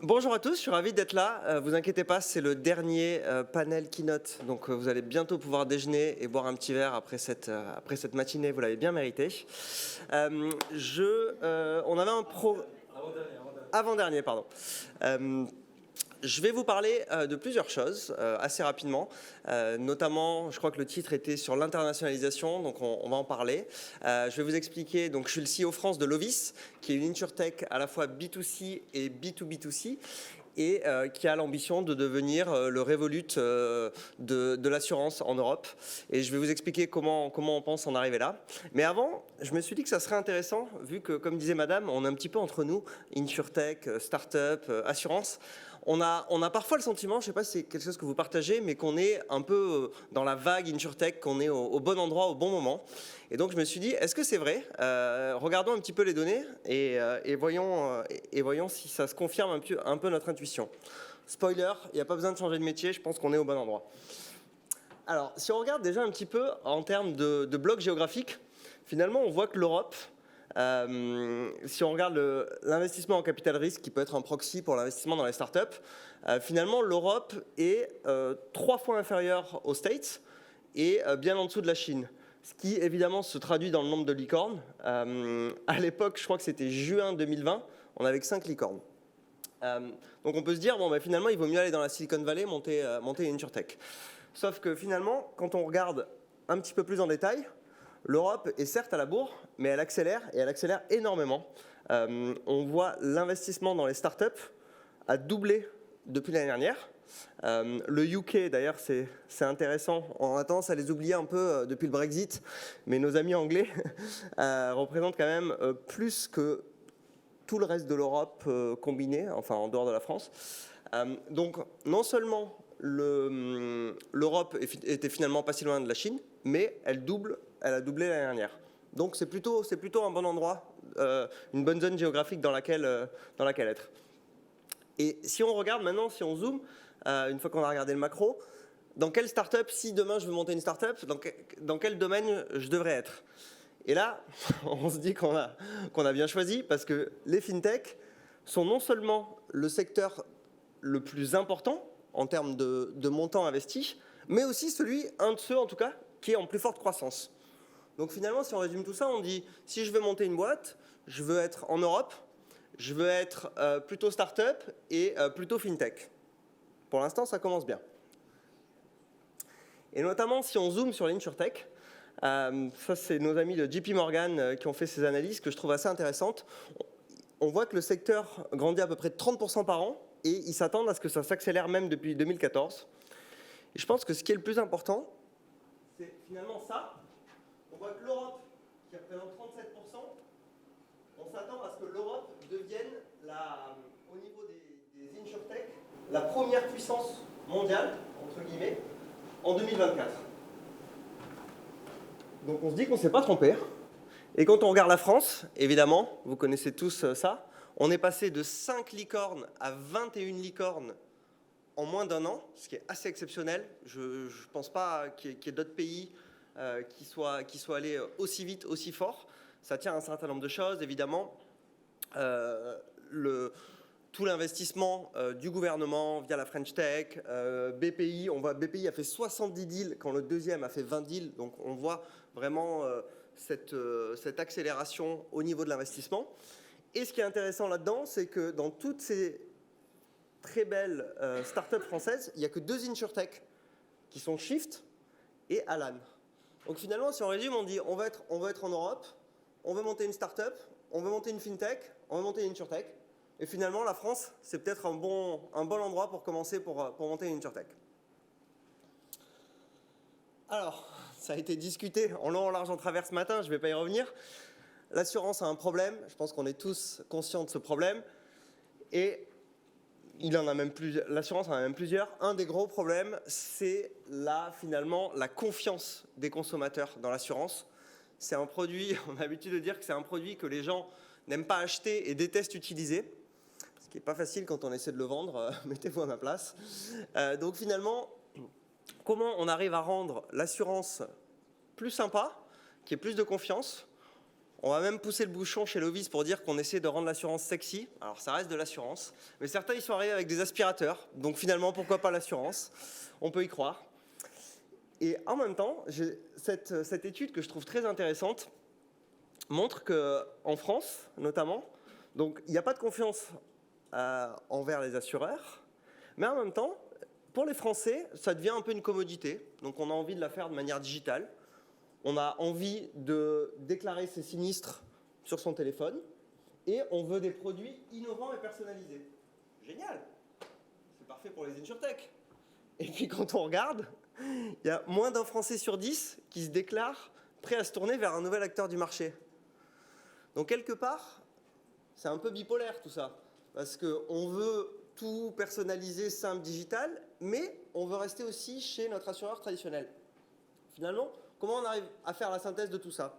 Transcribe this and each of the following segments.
Bonjour à tous, je suis ravi d'être là. Vous inquiétez pas, c'est le dernier panel keynote, donc vous allez bientôt pouvoir déjeuner et boire un petit verre après cette matinée, vous l'avez bien mérité. On avait un avant-dernier, pardon. Je vais vous parler de plusieurs choses assez rapidement, notamment je crois que le titre était sur l'internationalisation, donc on va en parler. Je vais vous expliquer, donc je suis le CEO France de Lovis, qui est une insurtech à la fois B2C et B2B2C, et qui a l'ambition de devenir le Revolut de l'assurance en Europe. Et je vais vous expliquer comment on pense en arriver là. Mais avant, je me suis dit que ça serait intéressant, vu que, comme disait madame, on est un petit peu entre nous, insurtech, start-up, assurance. On a parfois le sentiment, je ne sais pas si c'est quelque chose que vous partagez, mais qu'on est un peu dans la vague insurtech, qu'on est au bon endroit, au bon moment. Et donc je me suis dit, est-ce que c'est vrai? Regardons un petit peu les données et voyons si ça se confirme un peu notre intuition. Spoiler, il n'y a pas besoin de changer de métier, je pense qu'on est au bon endroit. Alors, si on regarde déjà un petit peu en termes de bloc géographique, finalement on voit que l'Europe, si on regarde l'investissement en capital risque, qui peut être un proxy pour l'investissement dans les startups, finalement l'Europe est 3 fois inférieure aux States et bien en dessous de la Chine. Ce qui évidemment se traduit dans le nombre de licornes. À l'époque, je crois que c'était juin 2020, on avait que 5 licornes. Donc on peut se dire, bon, finalement, il vaut mieux aller dans la Silicon Valley, monter une insurtech. Sauf que finalement, quand on regarde un petit peu plus en détail, l'Europe est certes à la bourre, mais elle accélère, et elle accélère énormément. On voit l'investissement dans les startups a doublé depuis l'année dernière. Le UK, d'ailleurs, c'est intéressant. On a tendance à les oublier un peu depuis le Brexit, mais nos amis anglais représentent quand même plus que tout le reste de l'Europe combiné, enfin en dehors de la France. Donc, non seulement l'Europe était finalement pas si loin de la Chine, mais elle a doublé l'année dernière. Donc, c'est plutôt un bon endroit, une bonne zone géographique dans laquelle être. Et si on regarde maintenant, si on zoome, une fois qu'on a regardé le macro, dans quelle startup, si demain je veux monter une startup, dans quel domaine je devrais être? Et là, on se dit qu'on a bien choisi parce que les fintech sont non seulement le secteur le plus important en termes de montant investi, mais aussi un de ceux en tout cas, qui est en plus forte croissance. Donc finalement, si on résume tout ça, on dit, si je veux monter une boîte, je veux être en Europe, je veux être plutôt start-up et plutôt fintech. Pour l'instant, ça commence bien. Et notamment, si on zoome sur l'insurtech, ça, c'est nos amis de JP Morgan qui ont fait ces analyses que je trouve assez intéressantes. On voit que le secteur grandit à peu près de 30% par an et ils s'attendent à ce que ça s'accélère même depuis 2014. Et je pense que ce qui est le plus important, c'est finalement ça. On voit que l'Europe, qui représente 37%, on s'attend à ce que l'Europe devienne, au niveau des insurtech, la première puissance mondiale, entre guillemets, en 2024. Donc on se dit qu'on ne s'est pas trompé. Et quand on regarde la France, évidemment, vous connaissez tous ça, on est passé de 5 licornes à 21 licornes en moins d'un an, ce qui est assez exceptionnel. Je ne pense pas qu'il y ait d'autres pays qui soient allés aussi vite, aussi fort. Ça tient à un certain nombre de choses, évidemment. Tout l'investissement du gouvernement via la French Tech, BPI, on voit BPI a fait 70 deals quand le deuxième a fait 20 deals, donc on voit vraiment cette accélération au niveau de l'investissement. Et ce qui est intéressant là-dedans, c'est que dans toutes ces très belles startups françaises, il n'y a que 2 insurtech qui sont Shift et Alan. Donc finalement, si on résume, on dit on veut être en Europe, on veut monter une startup, on veut monter une fintech, on veut monter une insurtech. Et finalement, la France, c'est peut-être un bon endroit pour commencer pour monter une insurtech. Alors, ça a été discuté en long, en large, en travers ce matin, je ne vais pas y revenir. L'assurance a un problème, je pense qu'on est tous conscients de ce problème. Et l'assurance en a même plusieurs. Un des gros problèmes, c'est finalement la confiance des consommateurs dans l'assurance. C'est un produit, on a l'habitude de dire que c'est un produit que les gens n'aiment pas acheter et détestent utiliser. Ce qui n'est pas facile quand on essaie de le vendre, mettez-vous à ma place. Donc finalement, comment on arrive à rendre l'assurance plus sympa, qui ait plus de confiance? On va même pousser le bouchon chez Lovis pour dire qu'on essaie de rendre l'assurance sexy. Alors ça reste de l'assurance, mais certains ils sont arrivés avec des aspirateurs, donc finalement pourquoi pas l'assurance? On peut y croire. Et en même temps, cette étude que je trouve très intéressante montre qu'en France notamment, donc il n'y a pas de confiance envers les assureurs, mais en même temps, pour les Français, ça devient un peu une commodité. Donc on a envie de la faire de manière digitale. On a envie de déclarer ses sinistres sur son téléphone et on veut des produits innovants et personnalisés. Génial! C'est parfait pour les insurtech. Et puis quand on regarde, il y a moins d'un Français sur 10 qui se déclare prêt à se tourner vers un nouvel acteur du marché. Donc quelque part, c'est un peu bipolaire tout ça. Parce qu'on veut tout personnaliser, simple, digital, mais on veut rester aussi chez notre assureur traditionnel. Finalement, comment on arrive à faire la synthèse de tout ça?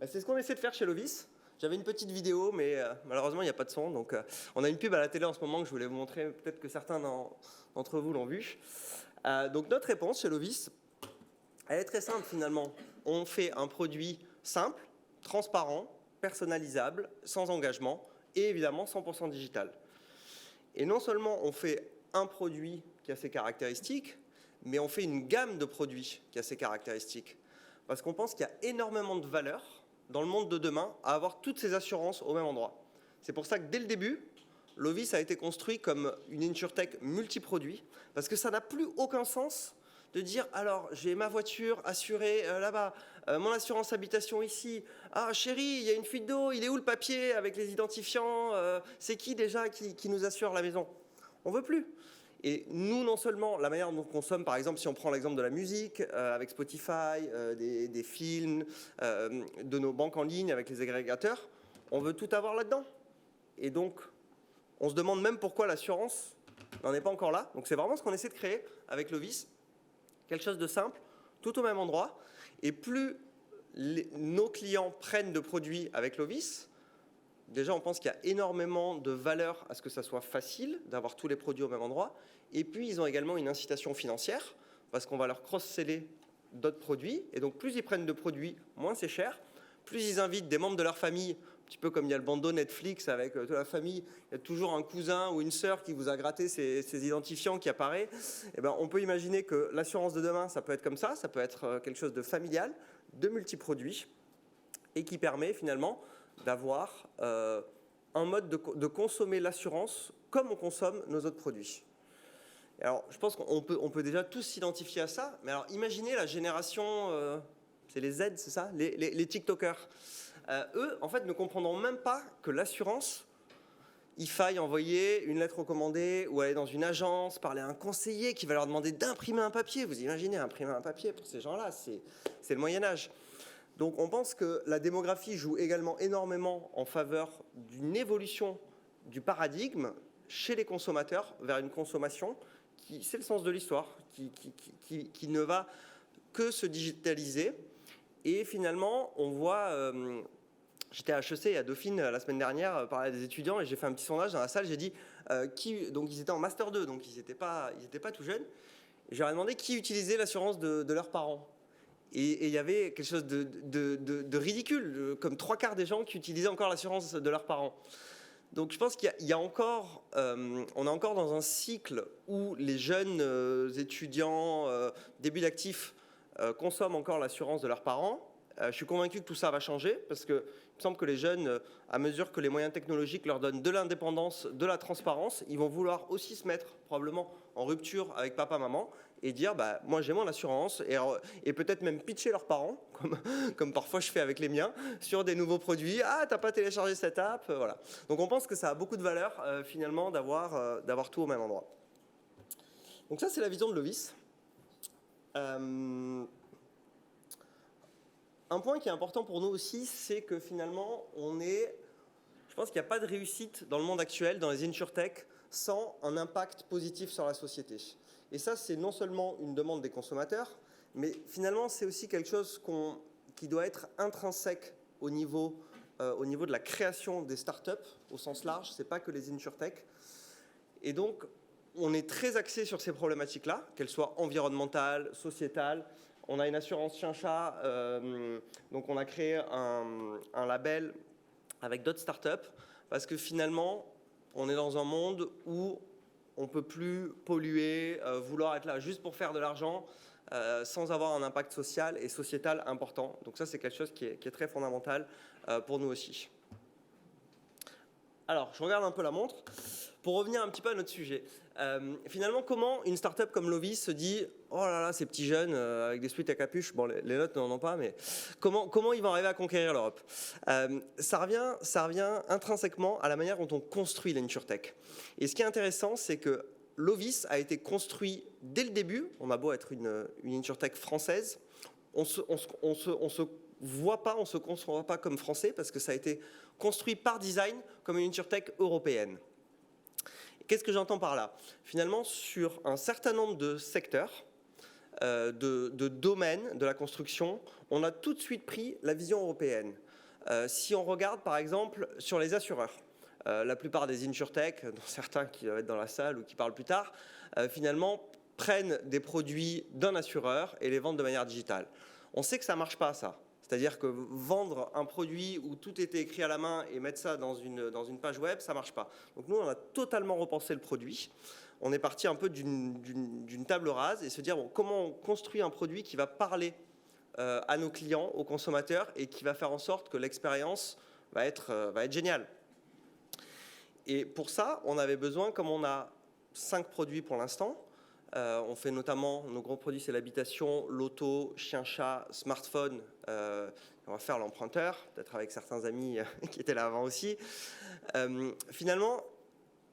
C'est ce qu'on essaie de faire chez Lovis. J'avais une petite vidéo, mais malheureusement, il n'y a pas de son. Donc, on a une pub à la télé en ce moment que je voulais vous montrer. Peut-être que certains d'entre vous l'ont vu. Donc, notre réponse chez Lovis, elle est très simple finalement. On fait un produit simple, transparent, personnalisable, sans engagement et évidemment 100% digital. Et non seulement on fait un produit qui a ses caractéristiques, mais on fait une gamme de produits qui a ses caractéristiques. Parce qu'on pense qu'il y a énormément de valeur dans le monde de demain à avoir toutes ces assurances au même endroit. C'est pour ça que dès le début, Lovis a été construit comme une insurtech multiproduit, parce que ça n'a plus aucun sens de dire alors j'ai ma voiture assurée là-bas, mon assurance habitation ici, ah chérie, il y a une fuite d'eau, il est où le papier avec les identifiants, c'est qui déjà qui nous assure la maison? On veut plus. Et nous, non seulement la manière dont on consomme, par exemple, si on prend l'exemple de la musique, avec Spotify, des films, de nos banques en ligne avec les agrégateurs, on veut tout avoir là-dedans. Et donc, on se demande même pourquoi l'assurance n'en est pas encore là. Donc c'est vraiment ce qu'on essaie de créer avec Lovis, quelque chose de simple, tout au même endroit. Et plus nos clients prennent de produits avec Lovis, déjà, on pense qu'il y a énormément de valeur à ce que ça soit facile d'avoir tous les produits au même endroit. Et puis, ils ont également une incitation financière parce qu'on va leur cross-seller d'autres produits. Et donc, plus ils prennent de produits, moins c'est cher. Plus ils invitent des membres de leur famille, un petit peu comme il y a le bandeau Netflix avec toute la famille, il y a toujours un cousin ou une sœur qui vous a gratté ses identifiants qui apparaît. Et ben, on peut imaginer que l'assurance de demain, ça peut être comme ça peut être quelque chose de familial, de multiproduits, et qui permet finalement d'avoir un mode de consommer l'assurance comme on consomme nos autres produits. Et alors, je pense qu'on peut déjà tous s'identifier à ça, mais alors imaginez la génération, c'est les Z, c'est ça, les TikTokers. Eux, en fait, ne comprendront même pas que l'assurance, il faille envoyer une lettre recommandée ou aller dans une agence, parler à un conseiller qui va leur demander d'imprimer un papier. Vous imaginez imprimer un papier pour ces gens-là, c'est le Moyen-Âge. Donc on pense que la démographie joue également énormément en faveur d'une évolution du paradigme chez les consommateurs vers une consommation qui, c'est le sens de l'histoire, qui ne va que se digitaliser. Et finalement, on voit, j'étais à HEC à Dauphine la semaine dernière, parler à des étudiants et j'ai fait un petit sondage dans la salle, j'ai dit, donc ils étaient en Master 2, donc ils n'étaient pas tout jeunes, et je leur ai demandé qui utilisait l'assurance de leurs parents. Et il y avait quelque chose de ridicule, comme 3/4 des gens qui utilisaient encore l'assurance de leurs parents. Donc je pense qu'il y a encore, on est encore dans un cycle où les jeunes étudiants, début d'actifs, consomment encore l'assurance de leurs parents. Je suis convaincu que tout ça va changer parce qu'il me semble que les jeunes, à mesure que les moyens technologiques leur donnent de l'indépendance, de la transparence, ils vont vouloir aussi se mettre probablement en rupture avec papa, maman et dire bah, moi j'ai mon assurance et peut-être même pitcher leurs parents, comme parfois je fais avec les miens, sur des nouveaux produits. Ah, t'as pas téléchargé cette app, voilà. Donc on pense que ça a beaucoup de valeur finalement d'avoir tout au même endroit. Donc ça c'est la vision de Lovis. Un point qui est important pour nous aussi, c'est que finalement, je pense qu'il n'y a pas de réussite dans le monde actuel, dans les insurtech, sans un impact positif sur la société. Et ça, c'est non seulement une demande des consommateurs, mais finalement, c'est aussi quelque chose qui doit être intrinsèque au niveau de la création des startups, au sens large, ce n'est pas que les insurtech. Et donc, on est très axé sur ces problématiques-là, qu'elles soient environnementales, sociétales, On a une assurance chien-chat, donc on a créé un label avec d'autres startups, parce que finalement, on est dans un monde où on ne peut plus polluer, vouloir être là juste pour faire de l'argent, sans avoir un impact social et sociétal important. Donc ça, c'est quelque chose qui est très fondamental pour nous aussi. Alors, je regarde un peu la montre. Pour revenir un petit peu à notre sujet, finalement, comment une startup comme Lovis se dit « Oh là là, ces petits jeunes avec des sweats à capuche, bon, les nôtres n'en ont pas, mais comment ils vont arriver à conquérir l'Europe ?» Ça revient intrinsèquement à la manière dont on construit l'InsurTech. Et ce qui est intéressant, c'est que Lovis a été construit dès le début. On a beau être une InsurTech française, on se voit pas, on se conçoit pas comme français parce que ça a été construit par design comme une InsurTech européenne. Qu'est-ce que j'entends par là? Finalement, sur un certain nombre de secteurs, de domaines de la construction, on a tout de suite pris la vision européenne. Si on regarde par exemple sur les assureurs, la plupart des InsurTech, dont certains qui doivent être dans la salle ou qui parlent plus tard, finalement prennent des produits d'un assureur et les vendent de manière digitale. On sait que ça ne marche pas, ça. C'est-à-dire que vendre un produit où tout était écrit à la main et mettre ça dans une page web, ça ne marche pas. Donc nous, on a totalement repensé le produit. On est parti un peu d'une table rase et se dire bon, comment on construit un produit qui va parler à nos clients, aux consommateurs, et qui va faire en sorte que l'expérience va être géniale. Et pour ça, on avait besoin, comme on a 5 produits pour l'instant, on fait notamment, nos gros produits, c'est l'habitation, l'auto, chien-chat, smartphone. On va faire l'emprunteur, peut-être avec certains amis qui étaient là avant aussi. Finalement,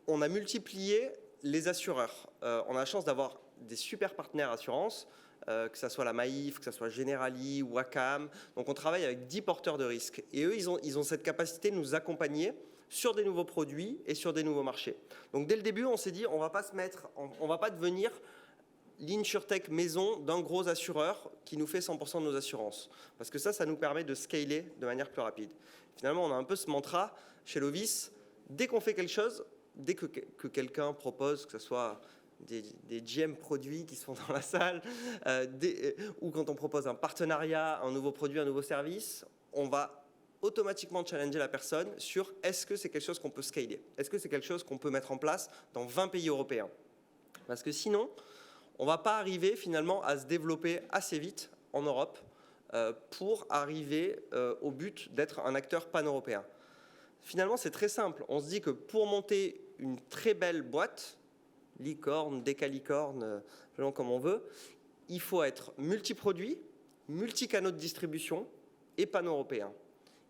on a multiplié les assureurs. On a la chance d'avoir des super partenaires assurances, que ce soit la Maïf, que ce soit Generali, Wacam. Donc on travaille avec 10 porteurs de risques. Et eux, ils ont cette capacité de nous accompagner sur des nouveaux produits et sur des nouveaux marchés. Donc dès le début, on s'est dit, on ne va pas devenir l'InsurTech maison d'un gros assureur qui nous fait 100% de nos assurances. Parce que ça nous permet de scaler de manière plus rapide. Finalement, on a un peu ce mantra chez Lovis, dès qu'on fait quelque chose, dès que quelqu'un propose, que ce soit des GM produits qui sont dans la salle, ou quand on propose un partenariat, un nouveau produit, un nouveau service, on va automatiquement challenger la personne sur est-ce que c'est quelque chose qu'on peut scaler? Est-ce que c'est quelque chose qu'on peut mettre en place dans 20 pays européens? Parce que sinon, on ne va pas arriver finalement à se développer assez vite en Europe pour arriver au but d'être un acteur pan-européen. Finalement, c'est très simple. On se dit que pour monter une très belle boîte, licorne, décalicorne, comme on veut, il faut être multi-produits, multi-canaux de distribution et pan-européen.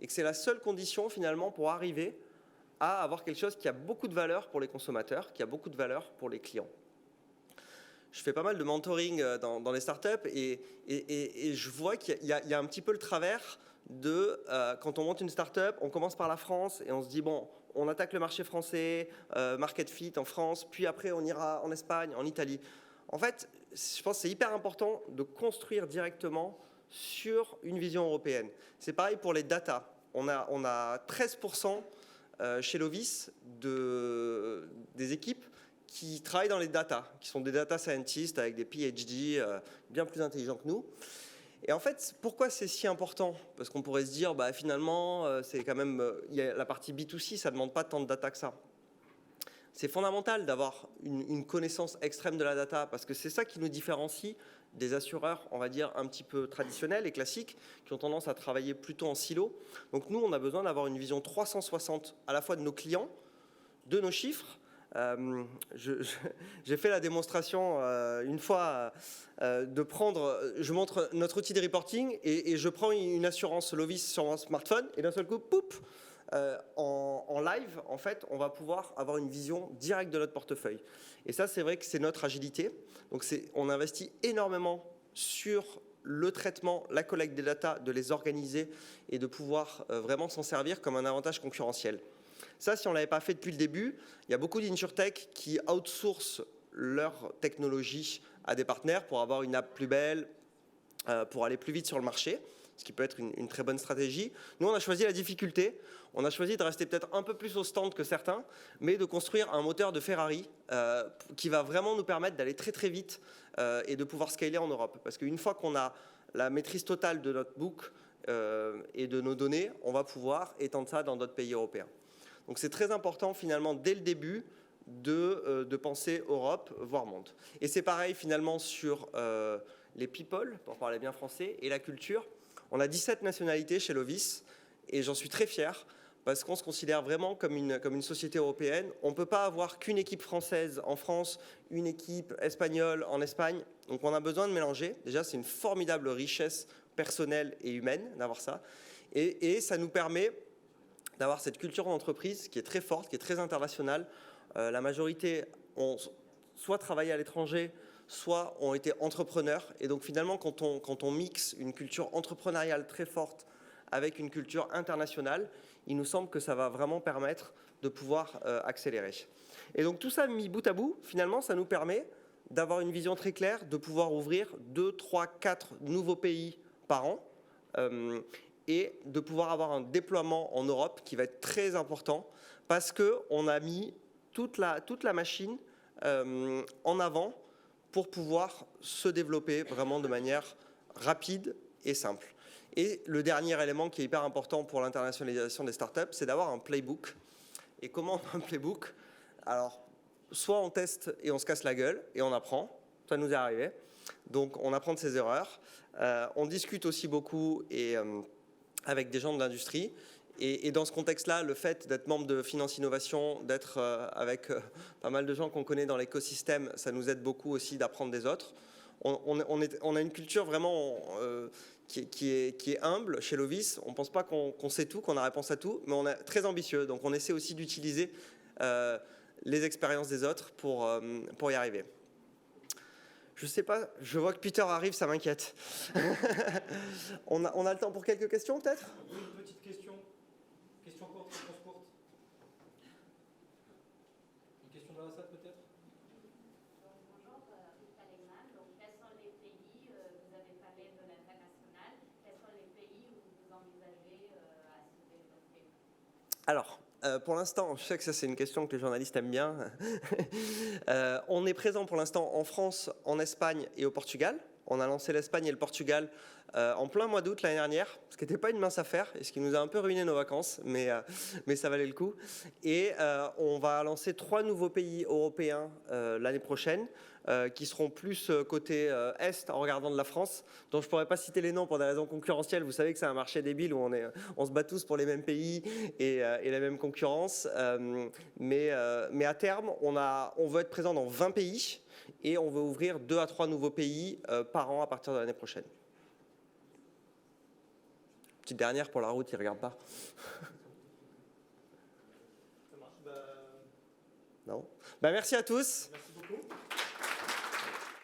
Et que c'est la seule condition finalement pour arriver à avoir quelque chose qui a beaucoup de valeur pour les consommateurs, qui a beaucoup de valeur pour les clients. Je fais pas mal de mentoring dans les startups et je vois qu'il y a un petit peu le travers de quand on monte une startup, on commence par la France et on se dit bon, on attaque le marché français, market fit en France, puis après on ira en Espagne, en Italie. En fait, je pense que c'est hyper important de construire directement sur une vision européenne. C'est pareil pour les data. On a 13% chez Lovis des équipes qui travaillent dans les data, qui sont des data scientists avec des PhD bien plus intelligents que nous. Et en fait, pourquoi c'est si important? Parce qu'on pourrait se dire, bah, finalement, c'est quand même, il y a la partie B2C, ça ne demande pas tant de data que ça. C'est fondamental d'avoir une connaissance extrême de la data, parce que c'est ça qui nous différencie des assureurs, on va dire, un petit peu traditionnels et classiques, qui ont tendance à travailler plutôt en silo. Donc nous, on a besoin d'avoir une vision 360 à la fois de nos clients, de nos chiffres. J'ai fait la démonstration une fois de prendre, je montre notre outil de reporting et je prends une assurance Lovis sur mon smartphone et d'un seul coup, poup, en live, en fait, on va pouvoir avoir une vision directe de notre portefeuille. Et ça, c'est vrai que c'est notre agilité. Donc on investit énormément sur le traitement, la collecte des data, de les organiser et de pouvoir vraiment s'en servir comme un avantage concurrentiel. Ça, si on ne l'avait pas fait depuis le début, il y a beaucoup d'InsurTech qui outsourcent leur technologie à des partenaires pour avoir une app plus belle, pour aller plus vite sur le marché. ce qui peut être une très bonne stratégie. Nous, on a choisi la difficulté. On a choisi de rester peut-être un peu plus au stand que certains, mais de construire un moteur de Ferrari qui va vraiment nous permettre d'aller très très vite et de pouvoir scaler en Europe. Parce qu'une fois qu'on a la maîtrise totale de notre book et de nos données, on va pouvoir étendre ça dans d'autres pays européens. Donc c'est très important finalement dès le début de penser Europe, voire monde. Et c'est pareil finalement sur les people, pour parler bien français, et la culture. On a 17 nationalités chez Lovis et j'en suis très fier parce qu'on se considère vraiment comme une société européenne. On ne peut pas avoir qu'une équipe française en France, une équipe espagnole en Espagne. Donc on a besoin de mélanger. Déjà, c'est une formidable richesse personnelle et humaine d'avoir ça. Et ça nous permet d'avoir cette culture d'entreprise qui est très forte, qui est très internationale. La majorité ont soit travaillé à l'étranger, soit ont été entrepreneurs. Et donc finalement, quand on mixe une culture entrepreneuriale très forte avec une culture internationale, il nous semble que ça va vraiment permettre de pouvoir accélérer. Et donc tout ça mis bout à bout, finalement, ça nous permet d'avoir une vision très claire, de pouvoir ouvrir 2, 3, 4 nouveaux pays par an et de pouvoir avoir un déploiement en Europe qui va être très important parce qu'on a mis toute la machine en avant pour pouvoir se développer vraiment de manière rapide et simple. Et le dernier élément qui est hyper important pour l'internationalisation des startups, c'est d'avoir un playbook. Et comment on a un playbook? Alors, soit on teste et on se casse la gueule et on apprend. Ça nous est arrivé. Donc, on apprend de ses erreurs. On discute aussi beaucoup et, avec des gens de l'industrie. Et dans ce contexte-là, le fait d'être membre de Finance Innovation, d'être avec pas mal de gens qu'on connaît dans l'écosystème, ça nous aide beaucoup aussi d'apprendre des autres. On a une culture vraiment qui est humble chez Lovis. On ne pense pas qu'on sait tout, qu'on a réponse à tout, mais on est très ambitieux. Donc on essaie aussi d'utiliser les expériences des autres pour y arriver. Je sais pas, je vois que Peter arrive, ça m'inquiète. on a le temps pour quelques questions peut-être? Oui, une petite question. Question courte, réponse courte. Une question dans la salle peut-être? Bonjour, Rita Lehmann. Donc, quels sont les pays, vous avez parlé de l'international, quels sont les pays où vous envisagez à se développer? Alors, pour l'instant, je sais que ça c'est une question que les journalistes aiment bien. On est présent pour l'instant en France, en Espagne et au Portugal. On a lancé l'Espagne et le Portugal en plein mois d'août l'année dernière, ce qui n'était pas une mince affaire et ce qui nous a un peu ruiné nos vacances, mais ça valait le coup. Et on va lancer 3 nouveaux pays européens l'année prochaine, qui seront plus côté Est en regardant de la France, dont je ne pourrais pas citer les noms pour des raisons concurrentielles. Vous savez que c'est un marché débile où on se bat tous pour les mêmes pays et la même concurrence. Mais à terme, on veut être présent dans 20 pays et on veut ouvrir 2 à 3 nouveaux pays par an à partir de l'année prochaine. Petite dernière pour la route, il ne regarde pas. Ça marche. Non. Merci à tous. Merci beaucoup.